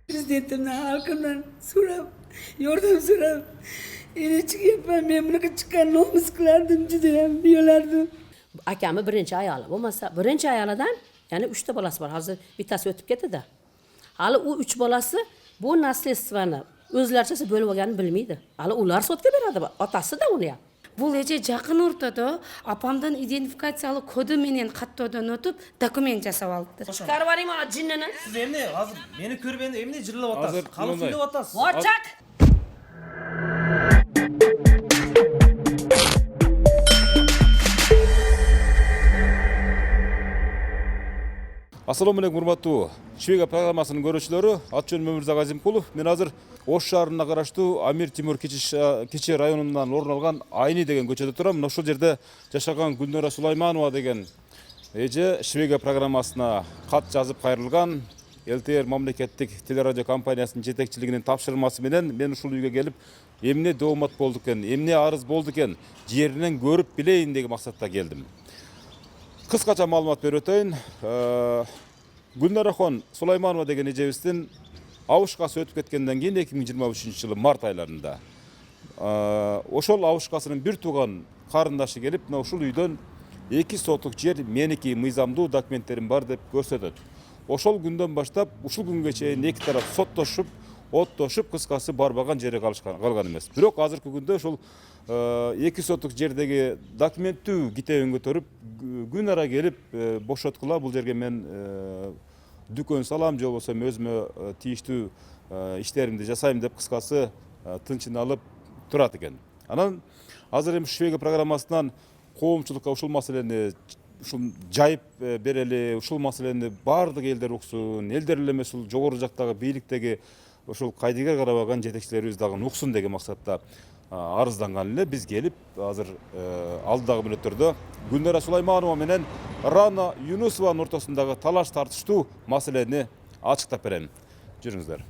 Prezidentimden, halkımdan so'rab, yordam so'rab, endi chiqyapman. Men bunaqa chiqqanni nomus qilardim, judayam uyalardim. Akamni birinchi ayoli bo'lmasa, birinchi ayolidan yana 3 ta bolasi bor. Hozir bittasi o'tib ketdi-da. Hali u 3 bolasi bu nasletstvani o'zlaricha bo'lib olganini bilmaydi. Hali ular sotga beradi, otasi-da uni ham. Бұл еже жақын ортада апамдан идентификациялы коды менен каттоодон өтүп документ жасап алыпты. Chiqarib yuboring mana jinnini. Siz endi hozir meni ko'rib endi emne jillab o'tasiz. Qani suylab o'tasiz. Ochaq. Assalomu alaykum hurmatli Shvega programmasının görüşçülері. Atjön Mөмірзақ Азимқұлов. Мен азыр Ош шаарына караштуу Амир Тимур Кече районунан орун алган Айни деген көчөдө турам. Ошол жерде жашаган Гүлнара Сулайманова деген эже Швега программасына кат жазып кайрылган. ЛТР мамлекеттик телерадио компаниясынын жетекчилигинин тапшырмасы менен мен ушул үйгө келип, эмне доомат болду экен, эмне арыз болду экен, жеринен көрүп билейин деген максатта келдим. Кыскача маалымат берип өтөйүн. Гүлнарахон Сулайманова деген эжебиздин абышкасы өтүп кеткенден кийин 2023-жылы март айларында ошол абышкасынын бир тууган карындашы келип, мына ушул үйдөн 2 сотук жер меники, мыйзамдуу документтерим бар деп көрсөтөт. Ошол күндөн баштап ушул күнгө чейин эки тарап соттошуп, оттошуп, кыскасы барбаган жери калган эмес. Бирок азыркы күндө ушул 2 сотук жердеги документтүү китебин көтөрүп, Гүлнара келип бошоткула, бул жерге мен дүкөн салам, же болбосо өзүмө тийиштүү иштеримди жасайм деп кыскасы тынчын алып турат экен. Анан азыр эми Швега программасынан коомчулукка ушул маселени жайып берели, ушул маселени бардык элдер уксун, элдер эле эмес, жогору жактагы бийликтеги ушул кайдыгер карабаган жетекчилерибиз дагы уксун деген максатта арызданган эле. Биз келип азыр алдагы мүнөттөрдө Гүлнара Сулайманова менен Рана Юнусованын ортосундагы талаш тартыштуу маселени ачыктап берем. Жүрүңүздөр.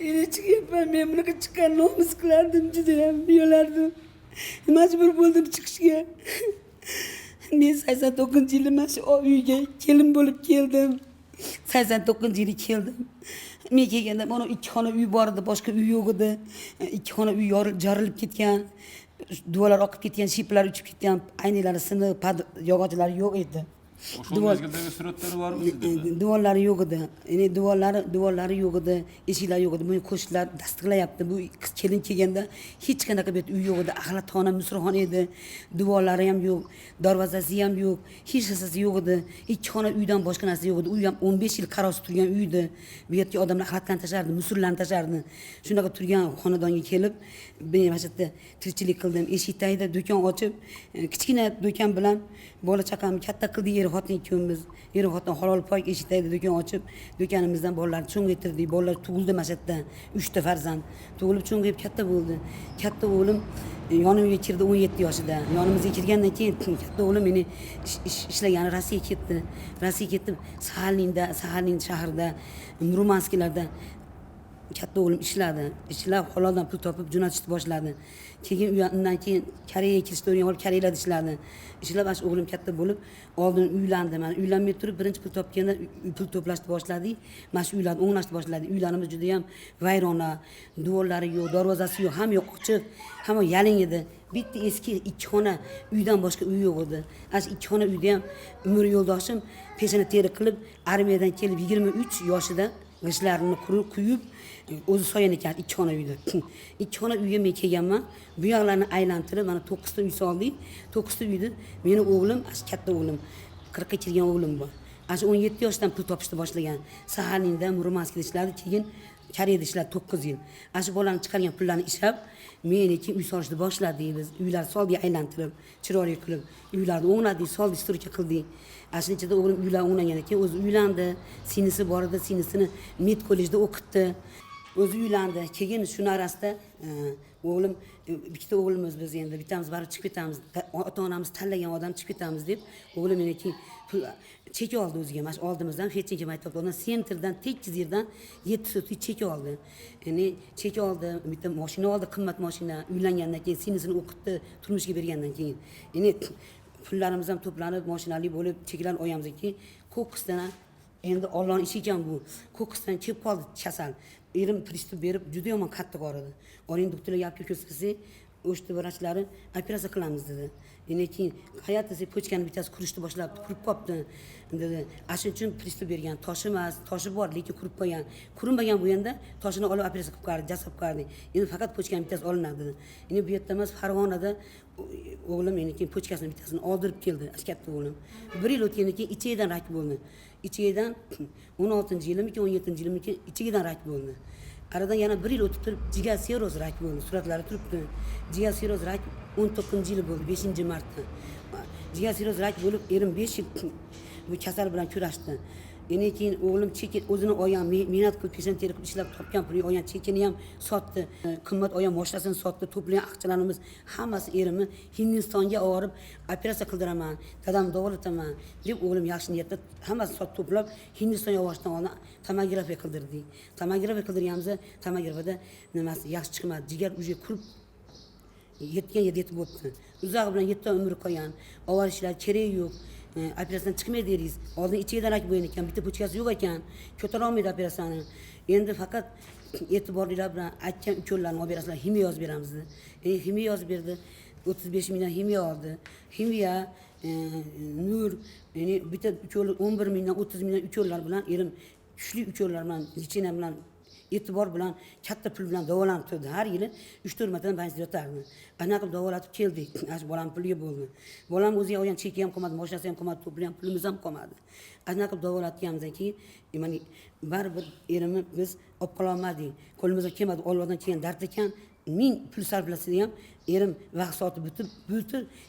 Endi chiqyapman. Men bunaqa chiqqanni nomus qilardim, judayam uyalardim. Majbur bo'ldim chiqishga. Men 89-yili mana shu uyga kelin bo'lib keldim. 89-yili keldim. Men kelganda mana 2 xona uy bor edi, boshqa uy yo'q edi. 2 xona uy yorilib ketgan, duvarlar oqib ketgan, shiplar uchib ketgan, aynalari sinib, yog'ochlari yo'q edi. Ошол мезгилдеги сүрөттөрү барбы сизде? Duvarlari yo'q edi. Endi duvarlari yo'q edi, eshiklari yo'q edi. Buni qo'shnilar tasdiqlayapti. Bu qiz kelin kelganda hech qanaqa bet uy yo'q edi. Axlatxona, musrxona edi. Duvarlari ham yo'q, darvozasi ham yo'q, hech narsasi yo'q edi. 2 xona uydan boshqa narsa yo'q edi. Uy ham 15 yil qarovsiz turgan uy edi. Bu yerga odamlar axlatlarni tashardi, musullarni tashardi. Shunaqa turgan xonadonga kelib, men mana shu yerda tirikchilik qildim. Eshik tagida do'kon ochib, kichkina do'kon bilan bola chaqamni katta qildik. Xotin ikkovimiz, xotin halol poy eshik tagida do'kon ochib, do'konimizdan bolalarni cho'ngaytirdik. Bolalar tug'ildi mana shu yerda. 3 ta farzand tug'ilib cho'ngayib katta bo'ldi. Katta o'g'lim yonimga kirdi 17 yoshida. Yonimizga kirgandan keyin katta o'g'lim meni ishlagani Rossiyaga ketdi. Rossiyaga ketib, Saxalin shahrida, Murmansklarda katta o'g'lim ishladi. Ishlab haloldan pul topib jo'natishni boshladi. Keyin undan keyin Koreyaga kirishni o'rganib olib, Koreyada ishladi. Ishlab ash o'g'lim katta bo'lib, oldin uylandi. Mana uylanmay turib, birinchi pul topganda pul to'plashni boshladik. Mana shu uylarni o'nglashni boshladik. Uylarimiz juda ham vayrona, duvarlari yo'q, darvozasi yo'q, ham yo'q, ochiq, hamma yaling edi. Bitta eski 2 xona uydan boshqa uy yo'q edi. Ash 2 xona uyda ham umr yo'ldoshim peshana teri qilib, armiyadan kelib 23 yoshida g'ishlarini quyib, o'zi soyan ekan 2 xona uyda. 2 xona uyga men kelganman. Bu yoqlarni aylantirib, mana 9 ta uy soldik. 9 ta uyda meni o'g'lim, katta o'g'lim, 40 ga kirgan o'g'lim bor. 17 yoshdan pul topishni boshlagan. Saxalinda, Murmanskda ishladi, keyin Koreyada ishladi 9 yil. Shu bolani chiqargan pullarni ishlab, meniki uy solishni boshladik biz. Uylar soldik, aylantirib, chiroyli qilib, uylarni o'ngladik, soldik, sturka qildik. Shuning ichida o'g'lim uylar o'nglangan ekan, o'zi uylandi. Sinisi bor edi, sinisini med kollejda o'qitdi. o'zi uylandi. Keyin shuni orasida o'g'lim ikkita o'g'limiz biz endi bittamiz barib chiqib ketamiz. Ota-onamiz tanlagan odam chiqib ketamiz deb o'g'lim meniki pul chek oldi o'ziga. Mana shu oldimizdan fetchinga maktabda ondan sentrdan tekis yerdan 7 so'tlik chek oldi. Ya'ni chek oldi, bitta mashina oldi, qimmat mashina. Uylangandan keyin sinisini o'qitdi, turmushga bergandan keyin. Ya'ni pullarimiz ham to'planib, mashinali bo'lib cheklar oyamizki, ko'qqisdan endi Allohning ishi ekan bu. Ko'qqisdan kelib qoldi kasal. Erim pristup berib juda yomon qattiq og'ridi. Oling doktorlar gapga ko'rsatsa, o'shti vrachlari operatsiya qilamiz dedi. Endi keyin hayot desa pochkani bittasi kurishni boshlabdi, qurib qopti dedi. Ashuning uchun pristup bergan. Toshi emas, toshi bor, lekin qurib qo'ygan. Qurinmagan bo'lganda toshini olib operatsiya qilib qo'yardi, jasab qo'yardi. Endi faqat pochkani bittasi olinadi dedi. Endi bu yerda emas, Farg'onada o'g'lim endi keyin pochkasini bittasini oldirib keldi, katta o'g'lim. 1 yil o'tgandan keyin ichigidan rak bo'ldi. Ichigidan 16-yilmiki, 17-yilmiki ichigidan rak bo'ldi. Aradan yana 1 yil o'tib turib jigar siroz rak bo'ldi. Suratlari turibdi. Jigar siroz rak 19-yili bo'ldi, 5-martda. Jigar siroz rak bo'lib, erim 5 yil bu kasal bilan kurashdi. Endi keyin o'g'lim chekit o'zini oyan mehnat qilib peshan teri qilib ishlab topgan pulni oyan chekini ham sotdi. Qimmat oyan mashinasini sotdi. To'plagan aqchalarimiz hammasi erimni Hindistonga olib operatsiya qildiraman, dadam davolataman deb o'g'lim yaxshi niyatda hammasini sotib to'plab Hindistonga olishdan oldin tomografiya qildirdik. Tomografiya qildirganimizda tomografiyada nimasi yaxshi chiqmadi. Jigar uje kurib yetgan yerga yetib o'tdi. Uzog'i bilan 7 umr qolgan. Ovarishlar kerak yo'q. Operatsiyadan chiqmaydi deriz. Oldin ichidan rak bo'lgan ekan, bitta pochkasi yo'q ekan. Ko'tara olmaydi operatsiyani. Endi faqat e'tiborlilar bilan aytgan ukollarni olib berasizlar, himiya yozib beramiz dedi. Himiya yozib berdi. 35 million himiya oldi. Himiya, nur, ya'ni bitta ukol 11 million, 30 million ukollar bilan erim kuchli ukollar bilan, lichina bilan e'tibor bilan katta pul bilan davolanib turdi. Har yili 3-4 martadan bansiz yotardi. Anaqa qilib davolatib keldik. Ash bolam puliga bo'ldi. Bolam o'ziga olgan cheki ham qolmadi, mashinasi ham qolmadi, to'plagan pulimiz ham qolmadi. Anaqa qilib davolatganimizdan keyin, ya'ni baribir erimni biz olib qola olmadik. Qo'limizga kelmadi, Allohdan kelgan dard ekan. 1000 pul sarflasa ham erim vaqt soati bitib,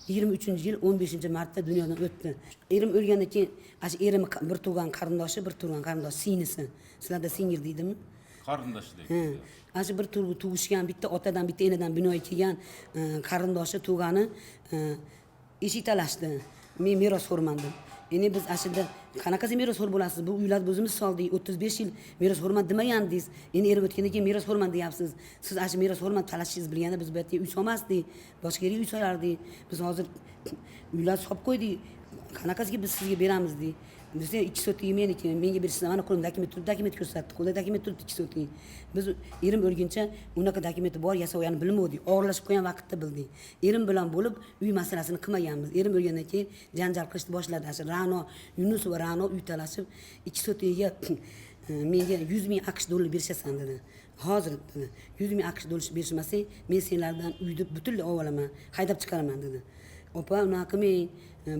23-yil 15-martda dunyodan o'tdi. Erim o'lgandan keyin ash erim bir tug'an qarindoshi, singlisi. Sizlarda singil deydimi? Qarindoshi deydi. Ashi bir tur tug'ishgan, bitta otadan, bitta enadan binoyi kelgan qarindoshi tug'ani eshik talashdi. Men meros so'ramandim. Endi biz ashida qanaqasi meros so'r bo'lasiz? Bu uylarni o'zimiz soldik. 35 yil meros so'rman demagandingiz. Endi erim o'tgandan keyin meros so'rman deyapsiz. Siz ashi meros so'rman talashingiz bilganda biz bu yerga uy solmasdik. Boshqa yerga uy solardik. Biz hozir uylar solib qo'ydik. Qanaqasiga biz sizga beramiz deydi. Desa 2 so'tlik meniki, menga bersizlar. Mana qo'limda dokument ko'rsatdi. Qo'lda dokument turibdi 2 so'tlik. Biz erim o'lguncha unaqa dokumenti bor, yasavani bilmadik. Og'irlashib qo'ygan vaqtda bildik. Erim bilan bo'lib uy masalasini qilmaganmiz. Erim o'lgandan keyin janjal qilishni boshladi. Ra'no, Yunus va Ra'no uy talashib 2 so'tliga menga 100 ming AQSh dollar berishasan dedi. Hozir dedi. 100 ming AQSh dollar berishmasang, men senlardan uyni butunlay olib olaman, haydab chiqaraman dedi. Opa, unaqa qilmang.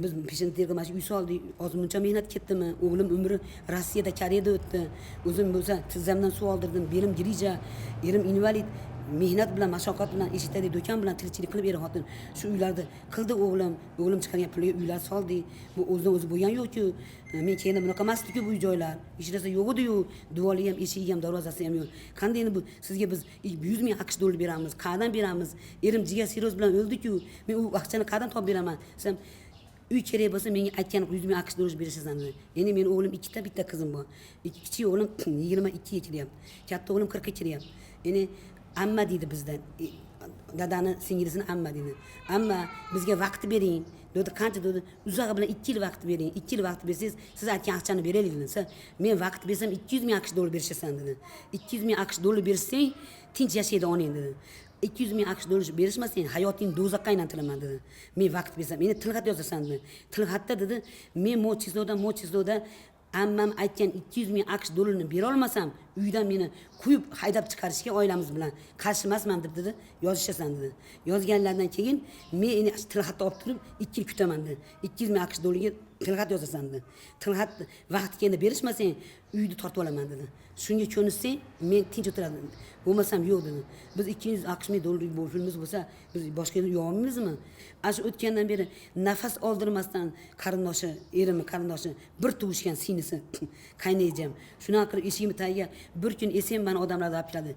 Biz peshin tergamash uy soldik. Hozir buncha mehnat ketdimi? O'g'lim umri Rossiyada, Koreyada o'tdi. O'zim bo'lsa tizzamdan suv oldirdim, belim girija, erim invalid. Mehnat bilan, mashaqqat bilan, eshitdagi do'kon bilan tirikchilik qilib eri xotin. Shu uylarda qildi o'g'lim chiqargan pulga uylar soldik. Bu o'zidan o'zi bo'lgan yo'q-ku. Men keyin bunaqa emasdi-ku bu joylar. Hech narsa yo'q edi-yu. Devori ham, eshigi ham, darvozasi ham yo'q. Qanday endi bu sizga biz 100 ming AQSh dollar beramiz, qayerdan beramiz? Erim jigar siroz bilan o'ldi-ku. Men u vaqtchani qayerdan topib beraman? Desam, uy kerak bo'lsa menga aytgan 100 ming AQSh dollar berishasan dedi. Endi men o'g'lim ikkita, bitta qizim bor. Kichik o'g'lim 22 ga kiryapti. Katta o'g'lim 40 ga kiryapti. Endi amma deydi bizdan. Dadani singlisini amma deydi. Amma bizga vaqt bering. Dedi, qancha dedi? Uzog'i bilan 2 yil vaqt bering. 2 yil vaqt bersangiz, siz aytgan aqchani beraylik dedi. Men vaqt bersam 200 ming AQSh dollar berishasan dedi. 200 ming AQSh dollar bersang, tinch yashaydi onang dedi. 200 ming AQSh dollar berishmasang, hayoting do'zaxga aylantiraman dedi. Men vaqt bersam, meni tilxat yozasan dedi. Tilxatda dedi, men mochizdoda ammam aytgan 200 ming AQSh dollarni bera olmasam, uydan meni qo'yib haydab chiqarishga oilamiz bilan qarshi emasman deb dedi, yozishasan dedi. Yozganlardan keyin men endi tilxatda olib turib 2 yil kutaman dedi. 200 ming AQSh dollarga tilxat yozasan dedi. Tilxat vaqti kelganda berishmasang, uyni tortib olaman dedi. Shunga ko'nishsang, men tinch o'tiradim. Bo'lmasam yo'q dedi. Biz 200 AQSh dollar pulimiz bo'lsa, biz boshqa yerga yo'q olmaymizmi? Ashu o'tgandan beri nafas oldirmasdan qarindoshi, erimni qarindoshi bir tug'ishgan singlisi qaynayjam. Shunaqa qilib eshigimni tagiga Bir kun esem bana odamlar olib keladi.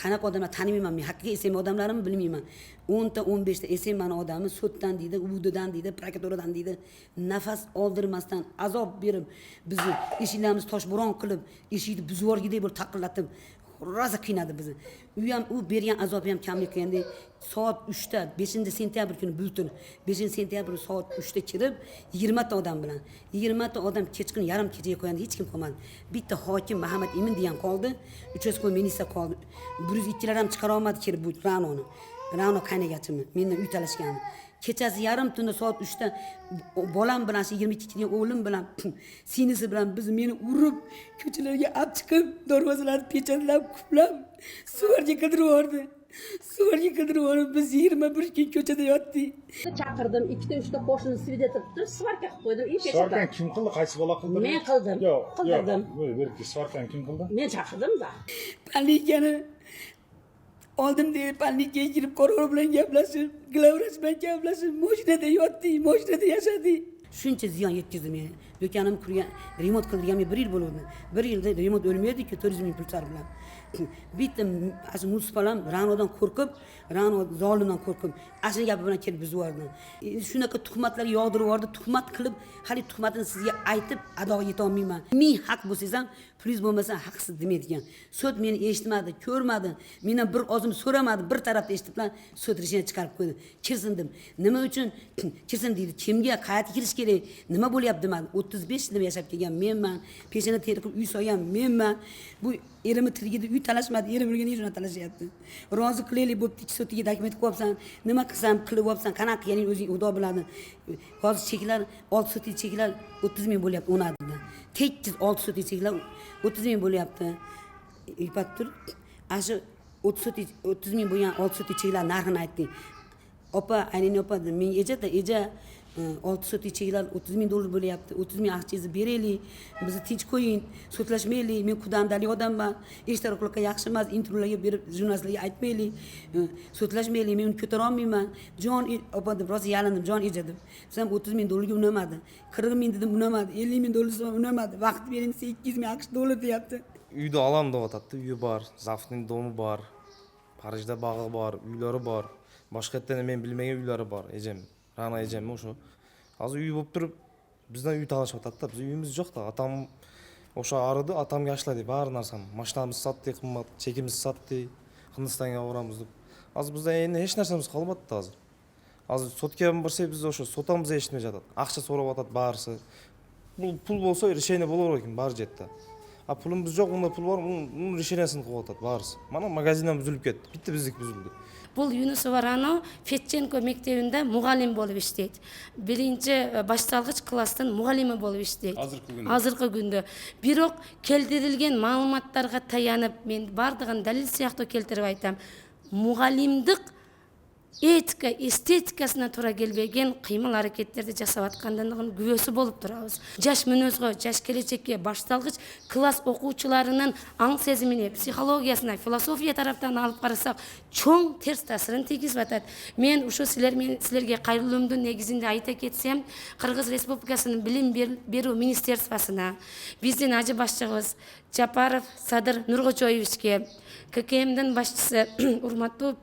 Qanaqa odamlar tanimayman men, haqiqiy esem odamlarimni bilmayman. 10 ta 15 ta esem bana odamni sotdan deydi, ubudidan deydi, prokuraturadan deydi, nafas oldirmasdan azob berib, bizni eshiklarimizni toshbo'ron qilib, eshikni buzib yuborgidek bo'lib taqillatib rosa qiynadi bizni. U bergan azobi ham kamlik qilganda soat 3 ta 5-sentyabr kuni bultur 5-sentyabr soat 3 ta kirib 20 ta odam bilan 20 ta odam kechqurun yarim kechaga qo'yandi, hech kim qolmadi. Bitta hokim Muhammad Emin degan qoldi, uchastkoi ministr qoldi. 102lar ham chiqara olmadi kirib bu Ra'noni. Ra'no qaynagachimi? Mendan uy talashgandi. Kechasi yarim tunda soat 3 ta bolam bilan 22 yillik o'g'lim bilan sinisi bilan meni urib, ko'chalarga olib chiqib, darvozalarni pechanlab, kuplab, suvarga qidirib yubordi. Suvarga qidirib yuborib, biz 21 kun ko'chada yotdik. Chaqirdim, 2-3 ta qo'shni svидетель turib, svarka qilib qo'ydim. Svarkani kim qildi? Qaysi bola qildi? Men qildim. Qildirdim. Yo'q, Svarkani kim qildi? Men chaqirdim da. Panikani oldim deb panikaga kirib qo'rg'on bilan gaplashib, glavras bilan gaplashib, mashinada yotdik, mashinada yashadik. Shuncha ziyon yetkazdi meni. Do'konim qurgan, remont qilganimga 1 yil bo'ldi. 1 yilda remont o'lmaydi-ku 400 ming pul sarflab. Bitta asl munisipalam Ra'nodan qo'rqib, Ra'no zolimdan qo'rqib, asl gapi bilan kelib buzib yubordi. Shunaqa tuhmatlar yog'dirib yubordi, tuhmat qilib, hali tuhmatini sizga aytib adoga yeta olmayman. Men haq bo'lsangiz ham, pulingiz bo'lmasa haqsiz demaydigan. Sud meni eshitmadi, ko'rmadi, mendan bir ozim so'ramadi, bir tarafda eshitib bilan sud rishini chiqarib qo'ydi. Kirsindim. Nima uchun kirsin deydi. Kimga qayerga kirish kerak? Nima bo'lyapti demadi. 35 yil yashab kelgan menman, peshana teri qilib uy solgan menman. Bu erimni tirigida uy talashmadi, erim o'lganda shuni talashyapti. Rozi qilaylik bo'pti, ikki sotiga dokument qo'yibsan, nima qilsam qilib olibsan, qanaqa qilganing o'zing xudo biladi. Hozir cheklar 6 sotiga cheklar 30 ming bo'lyapti 10 adida. Tekis 6 sotiga cheklar 30 ming bo'lyapti. Ipak tur. Ashu 30 ming bo'lgan 6 sotiga cheklar narxini aytdi. Opa, aynan opa, men eja 6 sotiga cheklar 30 ming dollar bo'lyapti. 30 ming aqchingizni beraylik, bizni tinch qo'ying, so'tlashmaylik. Men qudamdalik odamman. Ishtaroqlikqa yaxshi emas, intervyularga berib jurnalistlarga aytmaylik, so'tlashmaylik. Men uni ko'tara olmayman. Jon opa deb rosa yalindim, jon eja deb. Bizam 30 ming dollarga unamadi. 40 ming dedim unamadi, 50 ming dollar desam unamadi. Vaqt bering desa 200 ming aqsh dollar deyapti. Uyda olam deyapti, uyi bor, Zafning domi bor, Parijda bog'i bor, uylari bor. Boshqa yerda men bilmagan uylari bor, ejam. Ra'no ejam o'sha. Hozir uy bo'lib turib, bizdan uy talashyapti-da. Biz uyimiz yo'q-da. Atam o'sha aridi, atamga ashladi bari narsani. Mashinamiz sotdik, qimmat, chekimiz sotdik, Hindistonga boramiz deb. Hozir bizda endi hech narsamiz qolmadi hozir. Hozir sotga borsak biz o'sha sotamiz eshitmay жатат. Aqcha so'rab atadi barisi. Pul bo'lsa решение bo'lar ekan bari jetda. A pulimiz yo'q, unda pul bor, uni решениесini qilib atadi barisi. Mana magazindan buzilib ketdi. Bitta bizniki buzildi. Бұл Юнусова Рано Фетченко мектебінде мұғалім болып іштейді. Бірінші башталғыш класстың мұғалімі болып іштейді. Азырқы күнді. Бирок келтірілген маалыматтарға таянып, мен бардығын дәлел сияқты келтіріп айтам. Мұғалімдік этика, эстетикасына тура келбеген кыймыл аракеттерди жасап аткандыгынын күбөсү болуп турабыз. Жаш мүнөзгө, жаш келечекке башталгыч класс окуучуларынын аң сезимине, психологиясына, философия тараптан алып карасак, чоң терс таасирин тийгизип атат. Мен ушу силерге кайрылуумдун негизинде айта кетсем, Кыргыз Республикасынын билим берүү министерствосуна, биздин ажы башчыбыз Жапаров Садыр Нургочоевичке, ККМдин башчысы урматтуу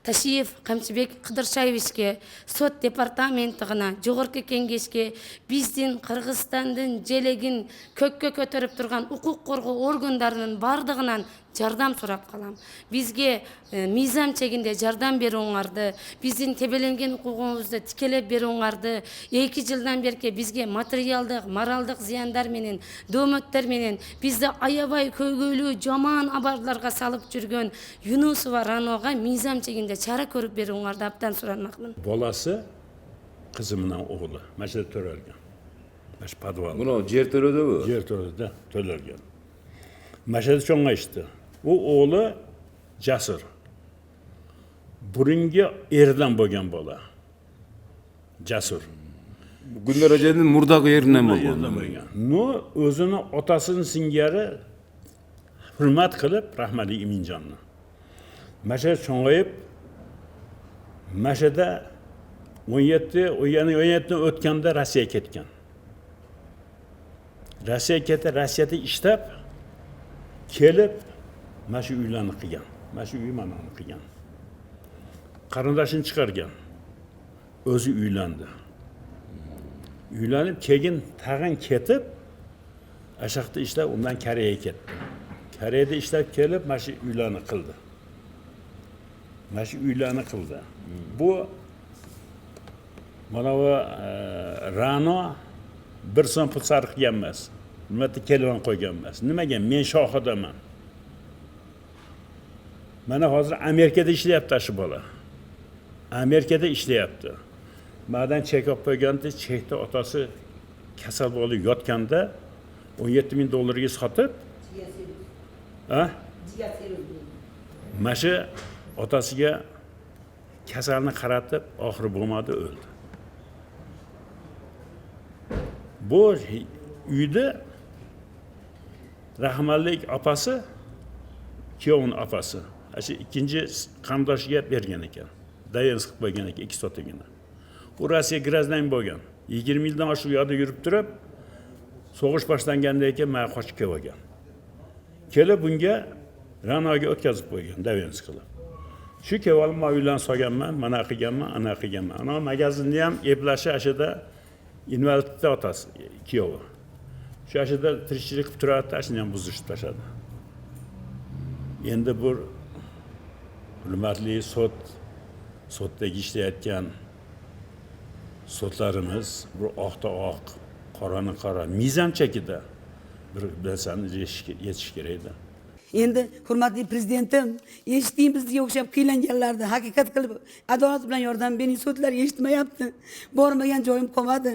Ташиев Камчыбек Кыдыршаевичке, сот департаментыгына, жогорку кеңешке, биздин Кыргызстандын желегин көккө көтөрүп турган укук коргоо органдарынын бардыгынан жардам сурап калам. Бизге мыйзам чегинде жардам берүүңарды, биздин тебеленген укугубузду тикелеп берүүңарды, 2 жылдан берки бизге материалдык, моралдык зыяндар менен, дөмөттөр менен бизди аябай көйгөйлүү жаман абарларга салып жүргөн Юнусова Ранога мыйзам чегинде чара көрүп берүүңарды абдан суранмакмын. Bolası kızımın oğlu. Mesela Törölgen. Mesela Padval. Bunu cer törödü mü? Yer Törölgen'de Törölgen. Mesela çoğuna işte. O oğlu Casır. Burungi erden boğan bola. Casır. Gündür Hoca'nın murdaki yerinden mi bu? No özünü otasının singeri hürmet kılıp rahmeti Emincan'la. Mesela çoğayıp Meşede 17'den ötkende Rusya'ya ketken. Rusya'ya ketdi, Rusya'da ishlab kelib mana shu uylarni qilgan. Mana shu uy manani qilgan. Qarindoshini chiqargan. O'zi uylandi. Uylanib keyin tag'in ketib, ashaqda ishlab undan Koreyaga ketdi. Koreyada ishlab kelib mana shu uylarni qildi. Mana shu uylarni qildi. Bu mana bu Ra'no bir so'm pul sarf qilgan emas. Nimaga kelon qo'ygan emas. Nimaga men shohidaman. Mana hozir Amerikada ishlayapti shu bola. Amerikada ishlayapti. Madan chek olib qo'yganda, chekda otasi kasal bo'lib yotganda $17,000 sotib, mana shu otasiga kasalni qaratib, oxiri bo'lmadi, o'ldi. Bu uyda rahmatlik opasi, kuyovning opasi, shu ikkinchi qarindoshiga bergan ekan. Dayansiz qilib qo'ygan ekan 2 sotagina. U Rossiya grazdan bo'lgan. 20 yildan shu yoqda yurib turib, so'g'ish boshlangandan keyin men qochib kelgan. Kelib bunga Ra'noga o'tkazib qo'ygan, dayansiz qilib. Shu kevalim uylarni solganman, mana qilganman, ana qilganman. Ana magazinni ham eplashi ashida invalidda otasi, kuyovi. Shu ashida tirikchilik qilib turadi, shuni ham buzishib tashladi. Endi bu hurmatli sotdagi ishlayotgan sotlarimiz bu oqda oq, qorani qora, mizan chekida bir narsani yetish kerak edi. Endi hurmatli prezidentim, eshitding bizga o'xshab qiylanganlarni haqiqat qilib adolat bilan yordam bering, sudlar eshitmayapti. Bormagan joyim qolmadi.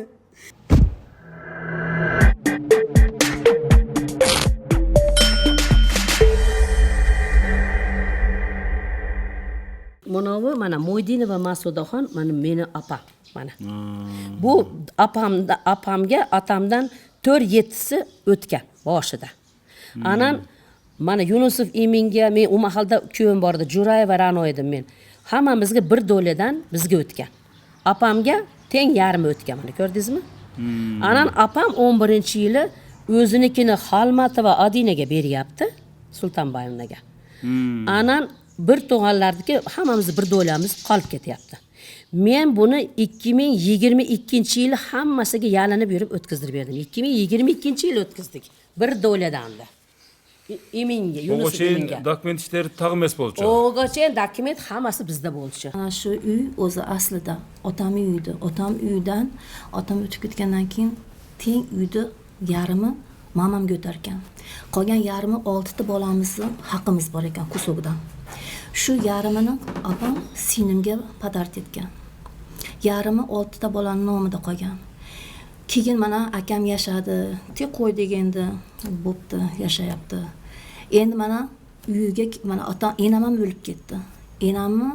Mana Mo'ydinova Masudaxon mana meni opam mana. Bu opamga otamdan 4-7si o'tgan boshida. Anan mana Yunusov Eminga men u mahalda kuyovim bor edi, Jo'rayeva Ra'no edim men. Hammamizga bir do'ladan bizga o'tgan. Opamga teng yarmi o'tgan, mana ko'rdingizmi? Anan opam 11-yili o'zinikini Xalmatova Adinaga beryapti, Sultonboyevnaga. Anan bir to'g'anlardiki hammamiz bir do'lamiz qolib ketyapti. Men buni 2022-yili hammasiga yalinib yurib o'tkazdirib berdim. 2022-yil o'tkazdik. Bir do'ladanda. Eminga, Yunus Eminga. Dokument ishlari tag'im emas bo'ldi. O'gacha dokument hammasi bizda bo'ldi. Ana shu uy o'zi aslida otamning uyida. Otam uydan, otam o'tib ketgandan keyin teng uyda yarmi mamamga o'tarkan. Qolgan yarmi 6 ta bolamizning haqqimiz bor ekan kusog'idan. Shu yarmini opam sinimga padart etgan. Yarmi 6 ta bolaning nomida qolgan. Keyin mana akam yashadi, tek qo'y deganda bo'pti, yashayapti. Endi mana uyiga mana enam ham o'lib ketdi. Enamni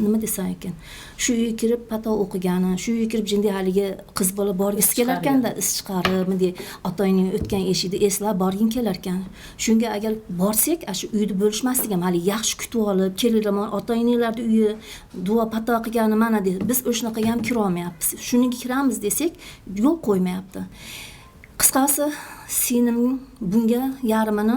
nima desam ekan, shu uyga kirib pato o'qigani, shu uyga kirib jinday haligi qiz bola borgisi kelar ekanda, is chiqarib, bunday otangning o'tgan eshikni eslab borgin kelar ekan. Shunga agar borsak, shu uyda bo'lishmaslik ham hali yaxshi kutib olib, kelinglar, otanglarning uyi duo pato qilgani mana deb, biz o'shanaqa ham kira olmayapmiz. Shuniga kiramiz desak, yo'l qo'ymayapti. Qisqasi, singlim bunga yarmini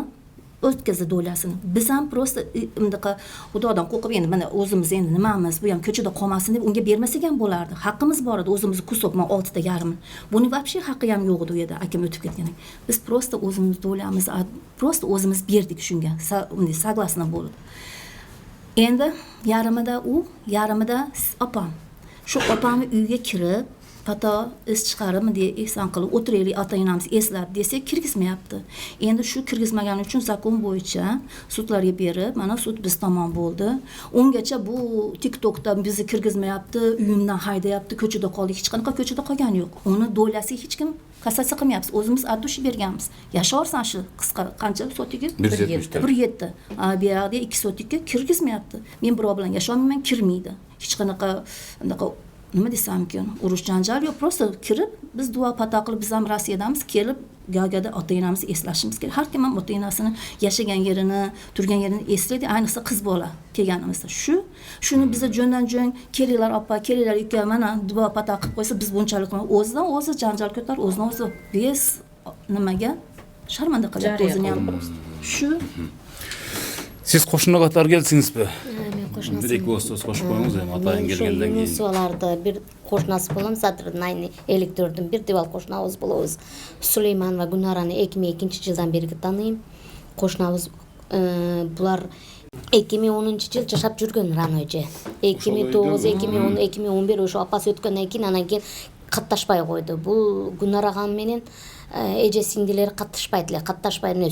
o'tkazdi do'lasini. Biz ham prosta bundaqa xudodan qo'rqib endi mana o'zimiz endi nimamiz, bu ham ko'chada qolmasin deb unga bermasak ham bo'lardi. Haqqimiz bor edi, o'zimizni kusokman 6 ta yarmi. Buni vobshe haqqi ham yo'q edi u yerda, akam o'tib ketgan. Biz prosta o'zimiz do'lamizni prosta o'zimiz berdik shunga. Unday saglasna bo'ldi. Endi yarmida u, yarmida opam. Shu opamning uyiga kirib pato is chiqaribmi deya ehson qilib o'tiraylik, ota-onamiz eslab desak kirgizmayapti. Endi shu kirgizmagani uchun zakon bo'yicha sudlarga berib, mana sud biz tomon bo'ldi. Ungacha bu TikTokda bizni kirgizmayapti, uyimdan haydayapti, ko'chada qoldik. Hech qanaqa ko'chada qolgani yo'q. Uni do'lasiga hech kim kassatsiya qilmayapmiz. O'zimiz addushi berganmiz. Yasharsan shu qisqa qancha sotiga? 1.7. Bu yerda 2 sotiga kirgizmayapti. Men birov bilan yasholmayman, kirmaydi. Hech qanaqa nima desam ekan, urush janjal yo'q, prosta kirib biz duo pato qilib, biz ham Rossiyadamiz, kelib Gagada ota-onamizni eslashimiz kerak. Har kim ham ota-onasini yashagan yerini, turgan yerini eslaydi, ayniqsa qiz bola kelganimizda. Shuni bizni jo'ndan-jo'n kelinglar oppa, kelinglar uka, mana duo pato qilib qo'ysa, biz bunchalik o'zidan o'zi janjal ko'tar, o'zidan o'zi bez nimaga sharmanda qilyapti o'zini ham. Shu Siz qo'shni qator kelsingizmi? Men qo'shnasi. Bir ikki so'z qo'shib qo'yingiz ham atayın kelgandan keyin. Yunusolarda bir qo'shnasi bo'lam, Sadrnayni 54'dün bir deval qo'shnamiz bo'lamiz. Suleyman va Gulnarani 2002-yildan beri tanıyım. Qo'shnamiz bular 2010-yil yashab yurgan Ranoyga. 2009, 2010, 2011 o'sha opasi o'tgandan keyin anan keyin qatnashmay qo'ydi. Bu Gulnar og'am menen eje singdileri qatnashmaydilar,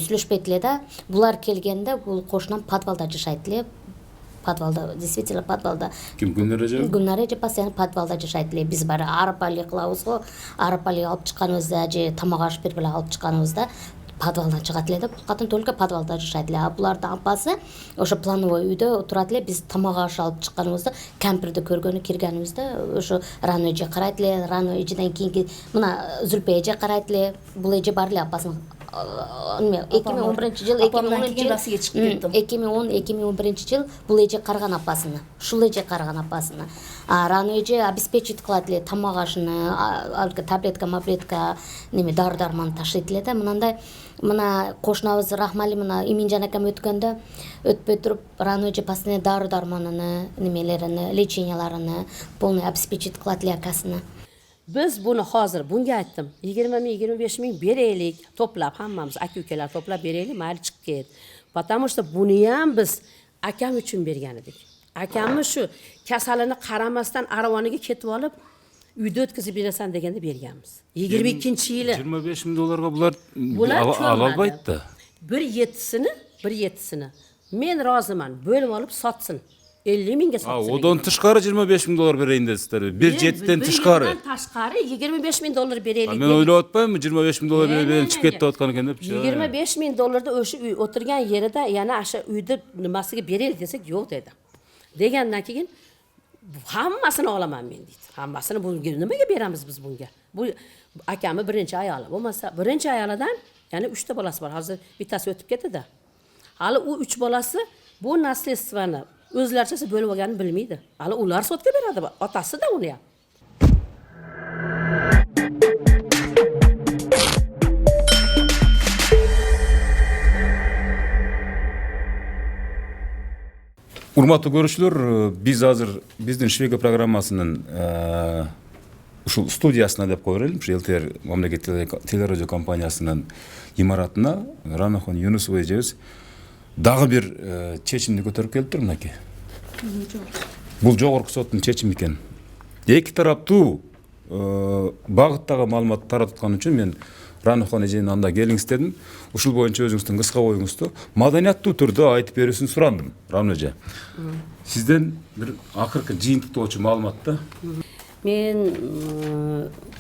сүйлөшпөйдүлөр. Bular kelgende bu qo'shnim podvalda yashaydilar. Podvalda, действительно podvalda. Kim Gulnar eje? Gulnar eje постоянно podvalda yashaydilar. Biz bari arpali qilamiz-ku, arpali olib chiqqanimizda, tamoq ash berib olib chiqqanimizda podvaldan chiqadilar deb, qатын только podvalda yashaydilar. Bularning apasi o'sha planovoy uyda o'tiradilar. Biz tamoq ash olib chiqqanimizda, kampirni ko'rgani kirganimizda o'sha Ranoyga qaraydilar. Ranoydan keyingi mana Zulpeje qaraydilar. Bu eje barlar apasini 2011-yil 2010-2011-yil bu eje qargan apasini. Shul eje qargan apasini. Ranoyga обеспечить qiladilar tamoq ashini, tabletka, nima dori-darmon tashlaydilar-da. Mana qo'shnimiz rahmali mana Iminjon akam o'tganda o'tib turib Ranoyga постоянно dori-darmonini, nimalarini, lechenialarini полный обеспечить qiladilar akasini. Biz buni hozir bunga aytdim. 20-25 ming beraylik, to'plab hammamiz aka-ukalar to'plab beraylik, mayli chiqib ket. Потому что buni ham biz akam uchun bergan edik. Akamni shu kasalini qaramasdan aravoniga ketib olib, uyda o'tkazib berasan deganda berganmiz. 22-yili. 25 ming dollarga bular ololmaydi. Bir yettisini men roziman, bo'lib olib sotsin. 50 mingga sotsin. Odan tashqari 25 ming dollar berayın desizlar. Bir jetdan tashqari. Tashqari 25 ming dollar beraylik. Men o'ylayapmanmi 25 ming dollar berib chiqib ketayotgan ekan deb. 25 ming dollarda o'sha uy o'tirgan yerida yana o'sha uyda nimasiga beraylik desak, yo'q dedi. Degandan keyin hammasini olaman men deydi. Hammasini bunga nimaga beramiz biz bunga? Bu akamni birinchi ayoli. Bo'lmasa birinchi ayolidan yana 3 ta bolasi bor. Hozir bittasi o'tib ketdi-da. Hali u 3 bolasi bu nasletstvani o'zlarchasi bo'lib olganini bilmaydi. Hali ular sotga beradi, otasi-da uni ham. Hurmatli görüşler, biz hazır bizden Şvega programmasının şu studiyasına dep koyalım. Şu LTR Mamlaket Teleradyo Kompaniyasının imaratına Ranaxon Yunusova ejemiz dağı bir çeçimni көтөрүп келип тур мынакей. Бул жогорку соттун чечими экен. Эки тараптуу багыттагы маалымат тарататкан үчүн мен Ranaxon эженин анда келиңиз дедим. Ушул боюнча өзүңүздүн кыска оюңузду маданияттуу түрдө айтып берүүсүн сурандым, Рано эже. Сизден бир акыркы жыйынтыктоочу маалыматта. Men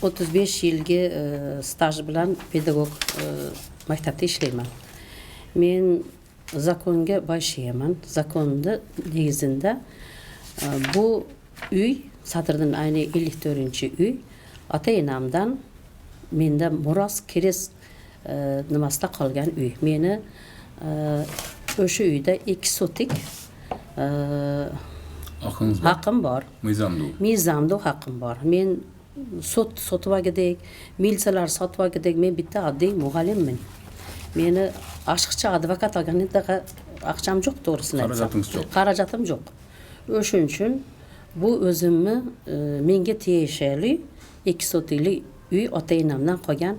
35 yilgi staj bilan pedagog maktabda ishlayman. Men zakonga boshlayman. Zakonni negizida bu uy Sadrdan ayni 54-uy ota-enamdan menda miros keres nimasida qolgan uy. Meni o'sha uyda 2 sotik haqqim bor. Mizamda haqqim bor. Men sotib olgandek, milsalar sotib olgandek, men bitta oddiy muallimman. Meni oshqcha advokat olganida aqcham yo'q, to'g'risini aytsam. Xarajatim yo'q. O'shuning uchun bu o'zimni menga tegishli 2 sotiklik uy ota-enamdan qolgan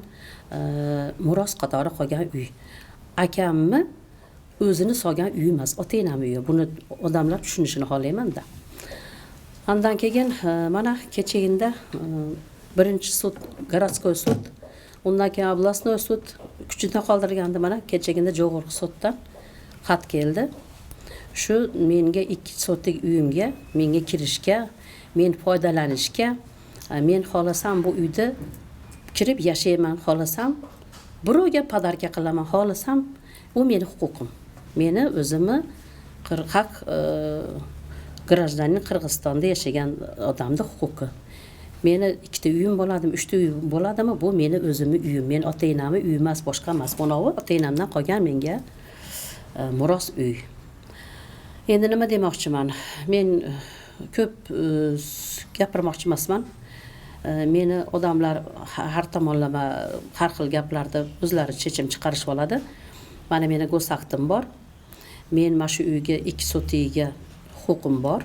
miros qatori qolgan uy. Akamni o'zini solgan uy emas, ota-enam uyi. Buni odamlar tushunishini xohlayman-da. Ondan keyin mana kechagina birinchi sud, городской sud, undan keyin областной sud kuchida qoldirganda mana kechagina Jo'g'org'i suddan xat keldi. Shu menga 2 sotik uyimga, menga kirishga, men foydalanishga, men xohlasam bu uyda kirib yashayman, xohlasam birovga podarka qilaman, xohlasam u meni huquqim. Meni o'zimni haq grajdanin Qirg'izistonda yashagan odamning huquqi. Meni 2 ta uyim bo'ladimi, 3 ta uyim bo'ladimi, bu meni o'zimning uyim. Men ota-enamning uyi emas, boshqa emas. Bunovi ota-enamdan qolgan menga miros uy. Endi nima demoqchiman? Men ko'p gapirmoqchi emasman. meni odamlar har tomonlama har xil gaplarda o'zlari chechim chiqarishib oladi. Mana meni go'saqtim bor. Men mana shu uyga 2 sotiga huquqim bor.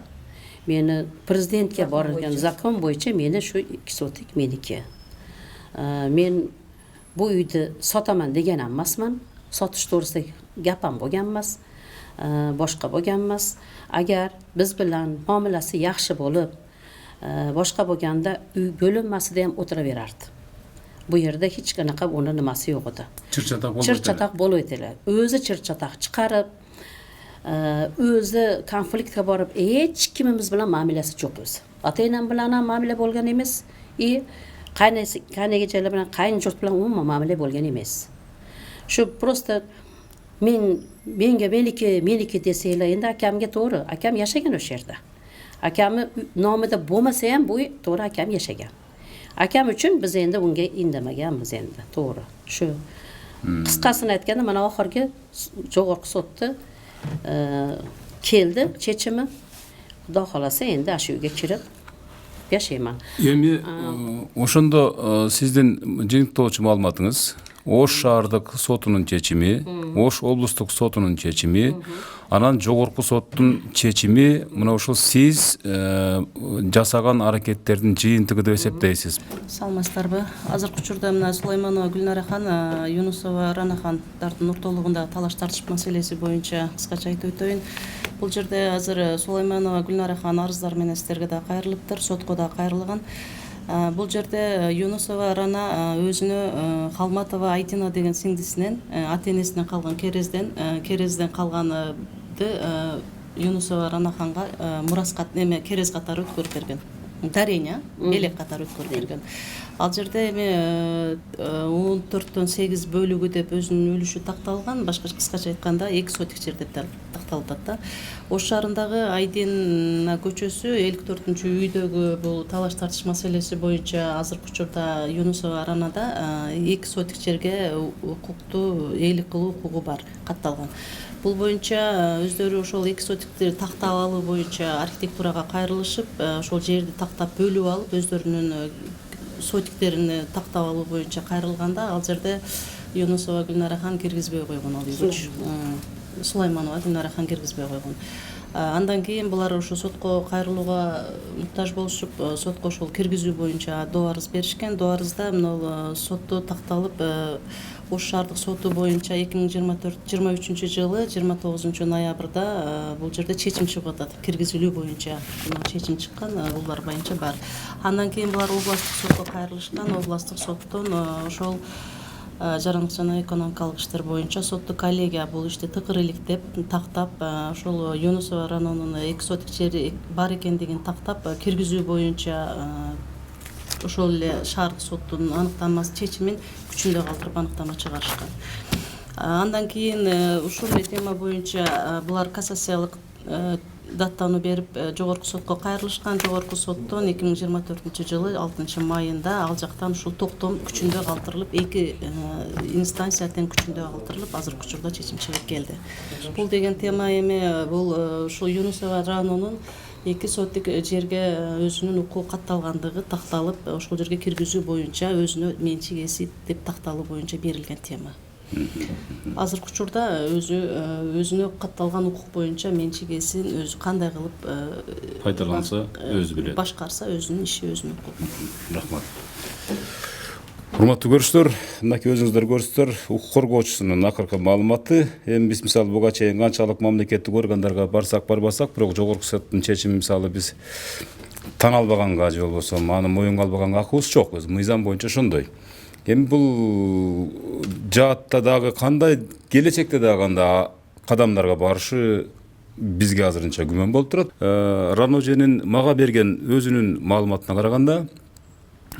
Meni prezidentga borilgan zakon bo'yicha meni shu 2 sotik meniki. Men bu uyni sotaman degan emasman. Sotish to'g'risida gap ham bo'lgan emas. Boshqa bo'lgan emas. Agar biz bilan muomalasi yaxshi bo'lib, boshqa bo'lganda uy bo'linmasida ham o'tiraverardi. Bu yerda hech qanaqa uni nimasi yo'q edi. Chirchataq bo'lib o'zi chirchataq chiqarib, o'zi konfliktga borib, hech kimimiz bilan muomalasi yo'q o'zi. Ota-onam bilan ham muomala bo'lgan emas, qaynegachalar bilan, qaynjurt bilan umuman muomala bo'lgan emas. Shu prosta menga meniki desanglar, endi akamga to'g'ri, akam yashagan o'sha yerda. Akamni nomida bo'lmasa ham bu to'g'ri akam yashagan. Akam uchun biz endi unga indamaganmiz endi, to'g'ri. Shu qisqasini aytganda mana oxirgi jo'g'orqi sotdi keldi chechimi. Xudo xolasa endi shu uyga kirib yashayman. Эми ошондо сиздин жыйынтыгычы маалыматыңыз Ош шаардык сотунун чечими, Ош облустук сотунун чечими, анан жогорку соттун чечими, мына ушул сиз жасаган аракеттердин жыйынтыгы деп эсептейсиз. Саламатсыздарбы? Азыркы учурда мына Сулайманова Гүлнарахан, Юнусова Ранахандардын ортолугундагы талаш тартыш маселеси боюнча кыскача айтып өтөйүн. Бул жерде азыр Сулайманова Гүлнарахан арыздар менен сиздерге да кайрылыптыр, сотко да кайрылган. Бул жерде Юнусова Рана өзүнө Халматова Айдина деген сиңдисинен, ата-энесинен калган керезден калганы Юнусова Ранаханга мураскат керез катары өткөрүп берген. Дарения, белек катары өткөрүп берген. Ал жерде эми 14-төн 8 бөлүгү деп өзүнүн үлүшү такталган, башка кыскача айтканда 2 сотик жер деп такталып атат. Ош шаарындагы Айдина көчөсү 54-үйдөгү бул талаш тартыш маселеси боюнча азыркы учурда Юнусова Ранада 2 сотик жерге укуктуу ээлик кылуу укугу бар, катталган. Бул боюнча өздөрү ошол 2 сотикти тактап алуу боюнча архитектурага кайрылышып, ошол жерди тактап бөлүп алып, өздөрүнүн сотиктерин тактап алуу боюнча кайрылганда, ал жерде Юнусова Гүлнарахан киргизбей койгон ал үйгө. Сулайманова Гүлнарахан киргизбей койгон. Андан кийин булар ошо сотко кайрылууга муктаж болушуп, сотко ошол киргизүү боюнча доо арыз беришкен. Доо арызда мына сотто такталып, Ош шаардык соту боюнча 2023 жылы 29 ноябрда бул жерде чечим чыгып атат. Киргизилүү боюнча чечим чыккан, булар боюнча бар. Андан кийин булар областтык сотко кайрылышкан, областтык соттон ошол жарандык жана экономикалык иштер боюнча соттук коллегия бул ишти тыкыр иликтеп тактап, ошол Юнусова Рананын 2 сотик жери бар экендигин тактап, киргизүү боюнча ошол эле шаардык соттун аныктамасы чечимин күчүндө калтырып аныктама чыгарышкан. Андан кийин ушул тема боюнча булар кассациялык даттануу берип жогорку сотко кайрылышкан. Жогорку соттон 2024 жылы 6 майында ал жактан ушул токтом күчүндө калтырылып, 2 инстанция тең күчүндө калтырылып, азыркы учурда чечим чыгып келди. Бул деген тема эми бул ушул Юнусова Ранонун 2 сотик жерге өзүнүн укугу катталгандыгы такталып, ошол жерге киргизүү боюнча өзүнө менчик эси деп такталуу боюнча берилген тема. Азыркы учурда өзүнө катталган укук боюнча менчик эсин өзү кандай кылып Пайдаланса өзү билет. Башкарса өзүнүн иши, өзүнүн укугу. Рахмат. Урматтуу көрүүчүлөр, мынакей өзүңүздөр көрүсүздөр, укук коргоочусунун акыркы маалыматы. Эми биз мисалы буга чейин канчалык мамлекеттик органдарга барсак барбасак, бирок жогорку соттун чечими мисалы биз тан албаганга же болбосо аны моюнга албаганга акыбыз жок. Өз мыйзам боюнча ошондой. Эми бул жаатта дагы кандай, келечекте дагы кандай кадамдарга барышы бизге азырынча күмөн болуп турат. Раноженин мага берген өзүнүн маалыматына караганда,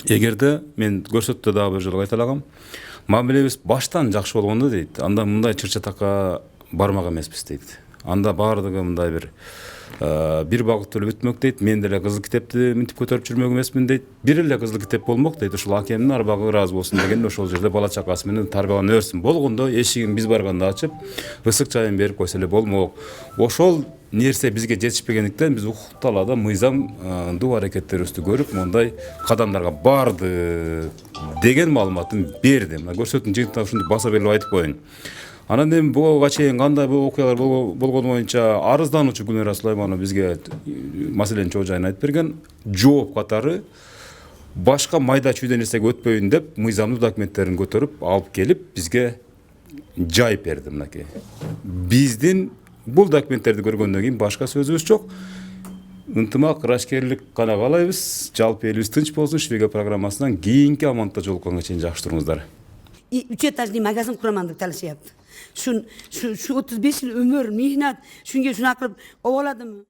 эгерде мен көрсөттү дагы бир жолу айта алагам, мамилебиз баштан жакшы болгондо дейт, анда мындай чырчатакка бармак эмеспиз дейт. анда баардыгы мындай бир багыттуу эле бүтмөк дейт. Мен деле кызыл китепти мынтип көтөрүп жүрмөк эмесмин дейт. Бир эле кызыл китеп болмок дейт. Ушул акемдин арбагы ыраазы болсун деген ошол жерде бала чакасы менен тарбаган өрсүн. Болгондо эшигин биз барганда ачып, ысык чайын берип койсо эле болмок. Ошол нерсе бизге жетишпегендиктен биз укукталада мыйзам дуу аракеттерибизди көрүп, мондай кадамдарга барды деген маалыматын берди. Мына көрсөтүүнүн жыйынтыгында ушуну баса белгилеп айтып коеюн. Анан эми буга чейин кандай окуялар болгону боюнча арыздануучу Гүлнара Сулайманова бизге маселенин чоо жайын айтып берген. Жооп катары башка майда чүйдө нерсеге өтпөйүн деп мыйзамдуу документтерин көтөрүп алып келип бизге жайып берди. Мынакей биздин бул документтерди көргөндөн кийин башка сөзүбүз жок. Ынтымак, ырашкерлик гана каалайбыз. Жалпы элибиз тынч болсун. Швега программасынан кийинки амантта жолукканга чейин жакшы туруңуздар. 3 этажный magazin kuraman deb talashayapti. Shu 35 yil umr, mehnat, shunga shunaqa qilib ovoladim.